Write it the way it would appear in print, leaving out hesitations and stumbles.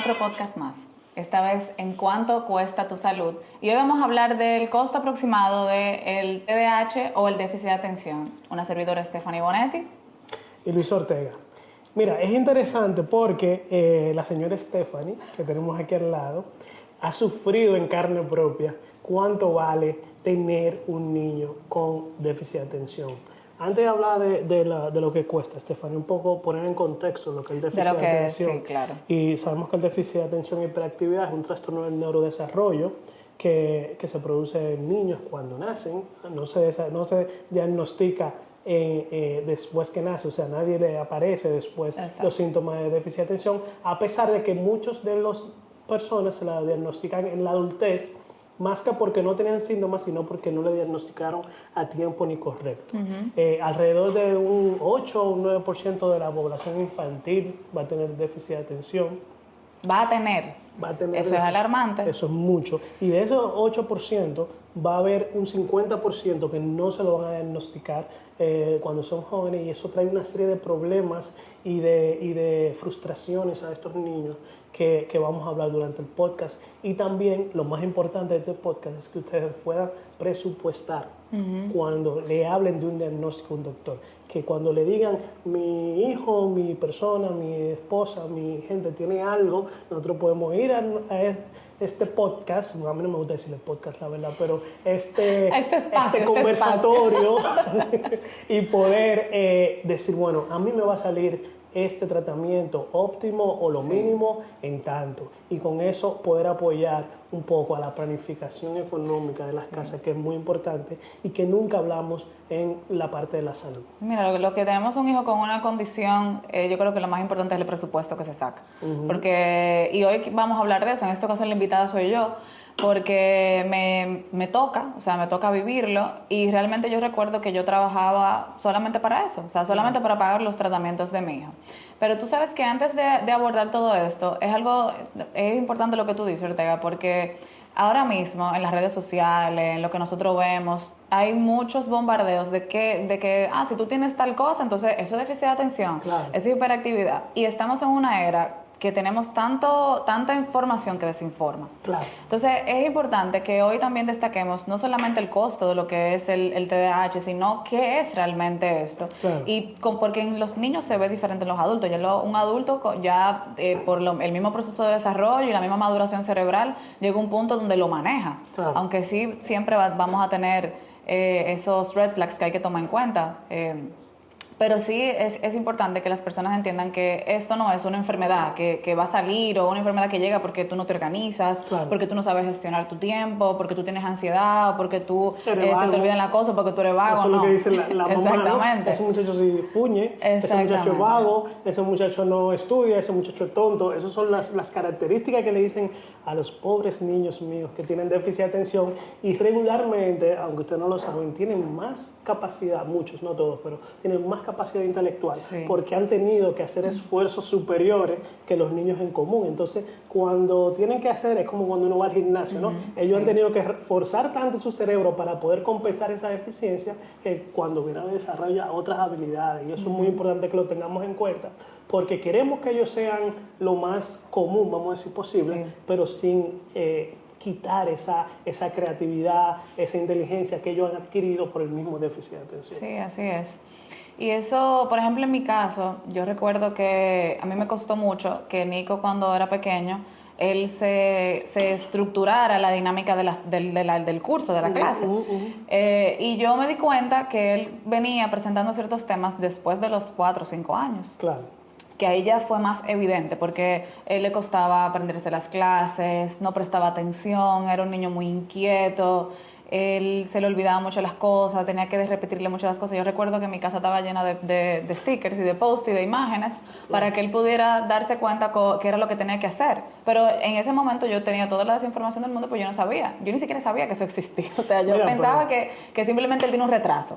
otro podcast más. Esta vez en cuánto cuesta tu salud. Y hoy vamos a hablar del costo aproximado del TDAH o el déficit de atención. Una servidora Stephanie Bonetti. Y Luis Ortega. Mira, es interesante porque la señora Stephanie, que tenemos aquí al lado, ha sufrido en carne propia cuánto vale tener un niño con déficit de atención. Antes de hablar de lo que cuesta, Stephanie, un poco poner en contexto lo que es el déficit de atención. Sí, claro. Y sabemos que el déficit de atención y hiperactividad es un trastorno del neurodesarrollo que se produce en niños cuando nacen. No se diagnostica después que nace, o sea, nadie le aparece después Exacto. los síntomas de déficit de atención, a pesar de que muchos de las personas se la diagnostican en la adultez, más que porque no tenían síntomas, sino porque no le diagnosticaron a tiempo ni correcto. Alrededor de un 8 o un 9% de la población infantil va a tener déficit de atención. Va a tener. Eso es alarmante. Eso es mucho. Y de esos 8% va a haber un 50% que no se lo van a diagnosticar cuando son jóvenes, y eso trae una serie de problemas y de frustraciones a estos niños que vamos a hablar durante el podcast. Y también lo más importante de este podcast es que ustedes puedan presupuestar cuando le hablen de un diagnóstico a un doctor. Que cuando le digan, mi hijo, mi persona, mi esposa, mi gente tiene algo, nosotros podemos ir a este podcast, a mí no me gusta decirle podcast, la verdad, pero este conversatorio y poder decir, bueno, a mí me va a salir este tratamiento óptimo o lo mínimo en tanto, y con eso poder apoyar un poco a la planificación económica de las casas, que es muy importante y que nunca hablamos en la parte de la salud. Mira, lo que tenemos un hijo con una condición, yo creo que lo más importante es el presupuesto que se saca. Porque, y hoy vamos a hablar de eso, en este caso la invitada soy yo, porque me toca vivirlo, y realmente yo recuerdo que yo trabajaba solamente para eso, o sea, solamente para pagar los tratamientos de mi hijo. Pero tú sabes que antes de abordar todo esto, es importante lo que tú dices, Ortega, porque ahora mismo en las redes sociales, en lo que nosotros vemos, hay muchos bombardeos de que si tú tienes tal cosa, entonces eso es déficit de atención, claro, eso es hiperactividad. Y estamos en una era que tenemos tanta información que desinforma. Claro. Entonces es importante que hoy también destaquemos no solamente el costo de lo que es el TDAH, sino qué es realmente esto. Claro. Porque en los niños se ve diferente en los adultos. Un adulto por el mismo proceso de desarrollo y la misma maduración cerebral llega a un punto donde lo maneja. Claro. Aunque sí siempre vamos a tener esos red flags que hay que tomar en cuenta. Pero sí es importante que las personas entiendan que esto no es una enfermedad que va a salir, o una enfermedad que llega porque tú no te organizas, claro, porque tú no sabes gestionar tu tiempo, porque tú tienes ansiedad, o porque tú se te olvidan las cosas, porque tú eres vago. Eso es lo que dice la mamá. Exactamente. ¿No? Ese muchacho se fuñe, ese muchacho es vago, ese muchacho no estudia, ese muchacho es tonto. Esas son las características que le dicen a los pobres niños míos que tienen déficit de atención, y regularmente, aunque ustedes no lo saben, tienen más capacidad, muchos, no todos, pero tienen más capacidad intelectual, sí, porque han tenido que hacer esfuerzos superiores que los niños en común. Entonces, cuando tienen que hacer, es como cuando uno va al gimnasio, ¿no? Ellos han tenido que forzar tanto su cerebro para poder compensar esa deficiencia, que cuando vienen a desarrollar otras habilidades, y eso es muy importante que lo tengamos en cuenta, porque queremos que ellos sean lo más común, vamos a decir, posible, pero sin quitar esa creatividad, esa inteligencia que ellos han adquirido por el mismo déficit de atención. Sí, así es. Y eso, por ejemplo, en mi caso, yo recuerdo que a mí me costó mucho que Nico, cuando era pequeño, él se estructurara la dinámica del curso, de la clase. Y yo me di cuenta que él venía presentando ciertos temas después de los 4 o 5 años. Claro. Que ahí ya fue más evidente, porque él le costaba aprenderse las clases, no prestaba atención, era un niño muy inquieto, él se le olvidaba mucho las cosas, tenía que repetirle mucho las cosas. Yo recuerdo que mi casa estaba llena de stickers y de post y de imágenes, para que él pudiera darse cuenta qué era lo que tenía que hacer. Pero en ese momento yo tenía toda la desinformación del mundo, pues yo no sabía. Yo ni siquiera sabía que eso existía. O sea, yo pensaba que simplemente él tiene un retraso.